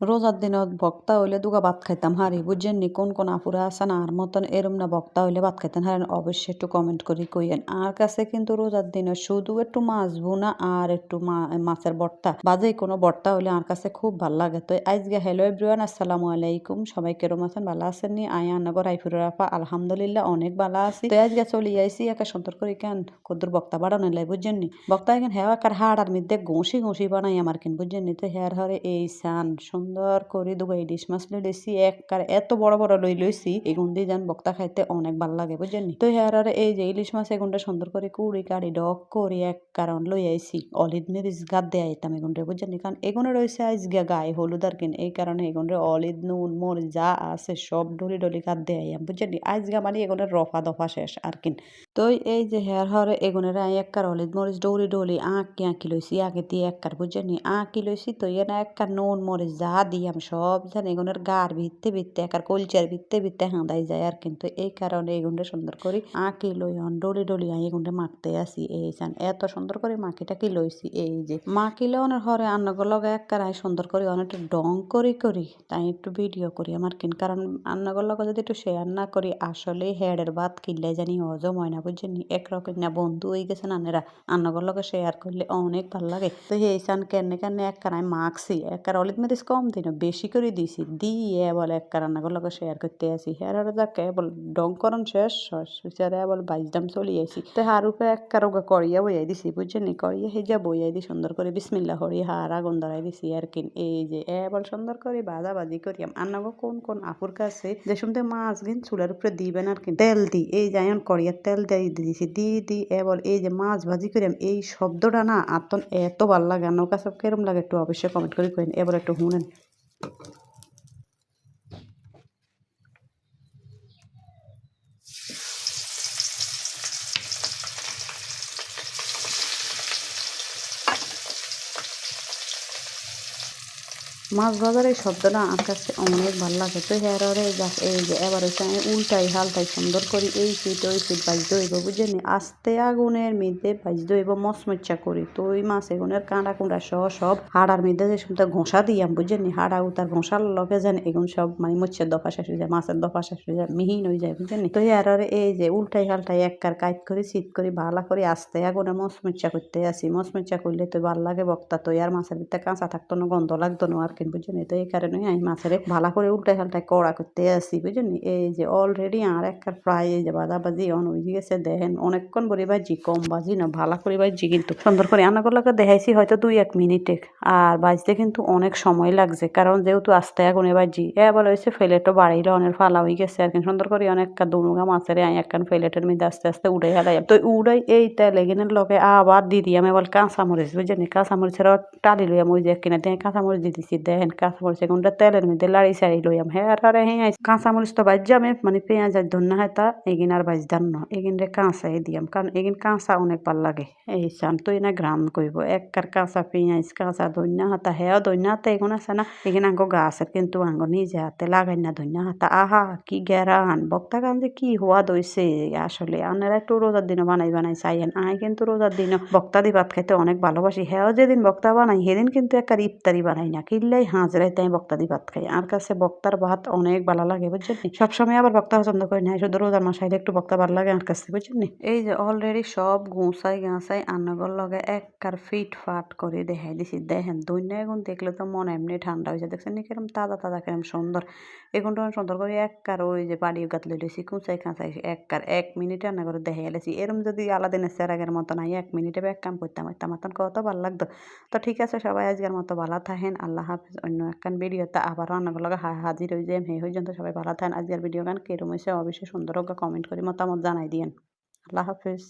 রোজার দিনত বক্তা হইলে দুগা ভাত খাইতাম হারি বুঝছেন নি কোন আপুরা আছেন আর মতন এরম না বক্তা হইলে ভাত খাইতেন হারেন অবশ্যই একটু কমেন্ট করি কইয়েন আর কাছে কিন্তু রোজার দিনে শুধু একটু মাছ ভুনা আর একটু মাছের ভর্তা বাজে কোনো ভর্তা হইলে আমার কাছে খুব ভাল লাগে তো আজকে হ্যালো এভরিওয়ান আসসালামু আলাইকুম সবাই কেরম আছেন ভালো আছেন নি আয়ানগর আইফুরের আপা আলহামদুলিল্লাহ অনেক ভালো আছি তো আজকে চলে আইসি একা সুন্দর করে কেন কদ্দুর বক্তা বাড়ানো লাই বুঝছেন নি বক্তা এখানে হেওয়া কার হাড় আর মধ্যে ঘষি বানাই আমার কিন বুঝছেন নি তো হেয়ার হরে এই সান সুন্দর করে দুগা ইলিশ মাছ লইছি এত বড় বড় লইছি এগুন দিয়ে যান বক্তা খাইতে অনেক ভাল লাগে বুঝছেন তো হেয়ার এই যে ইলিশ মাছ এগুনটা সুন্দর করে কুড়ি কাড়ি ডক করে এক কারণ লই আইছি অলিদ মরিচ গাদ দিয়ে আইতাম এগুনটা বুঝছেন কারণ এগুনে রয়েছে আজ গায়ে হলুদ আর কিন এই কারণে এগুনরে অলিদ নুন মরিচ যা আছে সব ডলি গাদ দিয়ে আইয়াম বুঝছেন আজগা মানে এগুনের রফা দফা শেষ আর কিন তো এই যে হেয়ার হরে এগুনের এককার অলিদ মরিচ ডলি আঁকি লইছি আগে দিয়ে এককার বুঝছেন আঁকি লইছি তো এনে এককার নুন মরিচ যা দিয়াম সব জান এগুনের গার ভিত্তে একার কলচার ভিত্তে হাঁদাই যায় আর কিন্তু এই কারণে এগুনটা সুন্দর করে আঁকি লই ডলি এগুনটা মাখতে আসি এই জান এত সুন্দর করে মাখিটাকি লইছি এই যে মাখিলে অনেক হরে আন্নগর লগে এককার সুন্দর করে অনেকটা ডং করি তাই একটু ভিডিও করি আমার কিন কারণ আন্নগর লগে যদি একটু শেয়ার না করি আসলে হেডের ভাত কিনলে জানি হজম হয় না বুঝছেন একরকম না বন্ধু হয়ে গেছেন আন্নেরা আন্নগর লগে শেয়ার করলে অনেক ভাল লাগে তো এই চান কেনে একখান আমি মাখছি একবার অলিদ মরিচ কম দিন বেশি করে দিছি দিয়ে বলে একবার রান্নাঘর লগে শেয়ার করতে আসি হ্যাঁ যাকে বল ডং করন শেষ বিচারে বল বাইশদাম চলি আসি তো হার উপরে একবার ওকে করিয়া বইয়াই দিছি বুঝছেন করিয়া হেজা বইয়াই দি সুন্দর করে বিসমিল্লা হরি হার আগুন ধরাই দিছি আর কিন এই যে বল সুন্দর করে বাজি করিয়াম আন্নাগো কোন আপুর কাছে যে শুনতে মাছ গিন চুলার উপরে দিবেন আর কিন তেল দি এই যাইন করিয়া তেল দিয়ে দিছি দি বল এই যে মাছ ভাজি করিয়াম এই শব্দটা না আতন এত ভাল লাগে নৌকা সব কেরম লাগে একটু অবশ্যই কমেন্ট করে কইন এবার একটু শুনেন মাছ ভাজার এই শব্দটা আমার কাছে অনেক ভালো লাগে তো হেরে যাক এই যে এবার হচ্ছে আমি উল্টাই হালটাই সুন্দর করি এই ফিট ওই ফিট বাজতে হইব বুঝলি আস্তে আগুনের মধ্যে বাজতে হইব মচমচা করি তো ওই মাছ এগুনের কাঁড়া কুঁড়া সব হাড়ার মধ্যে যে শুনতে ঘষা দিয়াম বুঝলি হাড়া উতার ঘষার লগে যেন এগুন সব মানে মচ্ছের দফা শেষ হয়ে যায় মাছের দফা শেষ হয়ে যায় মিহিন হয়ে যায় বুঝলি তো হেরে এই যে উল্টাই হালটাই এককার কাইট করি শীত করি ভালো করে আস্তে আগুনে মচমচা করতে আসি মচমচা করলে তো ভাল লাগে বক্তা তো আর মাছের ভিতরে কাঁচা থাকতো না গন্ধ লাগতো না আর বুঝছেন তো এই কারণে আমি মাছের ভালো করে উল্টাই হালটাই কড়া করতে আসি বুঝছেন এই যে অলরেডি আর একটা প্রায় এই যে বাজি অন হয়ে গেছে দেখেন অনেকক্ষণ করে বাজি কম বাজি না ভালো করে বাজি কিন্তু সুন্দর করে রান্নাগুলোকে দেখাইছি হয়তো 2-1 মিনিটে আর বাজতে কিন্তু অনেক সময় লাগছে কারণ যেহেতু আস্তে আগুনে বাজি এবার হয়েছে ফেলেটও বাড়িলে অনেক ফালা হয়ে গেছে আর কি সুন্দর করে অনেক দুনুগা মাছের আমি একখান ফেলেটের মধ্যে আস্তে উড়াই হেলাই তো উড়াই এই তেল এগিনের লগে আবার দিদি আমি বল কাঁচামরিচ বুঝছেন কাঁচামরিচের টালি লইয়াম ওই যে কিনা দিয়ে কাঁচামরিচ দিয়ে দিছি দেখেন কাঁচামরিচ এগুনটা তেলের মধ্যে লাড়ি সারি লইয়াম হ্যাঁ কাঁচামরিচ তো বাজ্যামে মানে পেঁয়াজ আর ধন্য হয় তা এগিন আর বাজদান না এগিনরে কাঁচাই দিয়াম কারণ এগিন কাঁচা অনেক ভাল লাগে এই চান তো না গ্রাম করব একবার কাঁচা পেঁয়াজ কাঁচা ধন্য হাতা হ্যাঁ ধন্য হাতা এগুন আছে না এগিন আঙ্গ গাছের কিন্তু আঙ্গ নিজে হাতে লাগাই না ধন্য হাতা আহা কি গেরান বক্তা গান যে কি হওয়া দইছে আসলে আপনারা একটু রোজার দিনও বানাই চাইয়েন আই কিন্তু রোজার দিনও বক্তা দি ভাত খাইতে অনেক ভালোবাসি হ্যাঁ যেদিন বক্তা বানাই সেদিন কিন্তু একটা ইফতারি বানাই না কিল্লাই হাজরাই তাই বক্তা দি ভাত খাই আর কাছে বক্তার ভাত অনেক ভালো লাগে বুঝছেন সবসময় আবার বক্তা পছন্দ করি না শুধু রোজার মাসাইলে একটু বক্তা ভালো লাগে আমার কাছে বুঝছেন এই যে অলরেডি সব গাছাই আন্নাগর লগে একবার ফিট ফাট করে দেখাই দিছি দেখেন দৈন্য এগুন দেখলে তো মন এমনি ঠান্ডা হয়েছে দেখছেন কিরম তাজা কিরম সুন্দর এগুনটা সুন্দর করে একবার ওই যে বাড়ি গাত লইলেছি কুচাই কাঁচাই একবার 1 মিনিটে রান্না করে দেখাই এলেছি এরম যদি আলাদিনের সেরাগের মতো নাই 1 মিনিটে এক কাম করতাম মাতান কত ভালো লাগতো তো ঠিক আছে সবাই আজকের মতো ভালো থাকেন আল্লাহ হাফিজ অন্য একখান ভিডিওতে আবার রান্নাগুলো হাজির হয়ে যায় হয়ে যান তো সবাই ভালো থাকেন আজকের ভিডিও গান কেরম হয়েছে অবশ্যই সুন্দর কমেন্ট করে মতামত জানাই দিয়েন আল্লাহ হাফিজ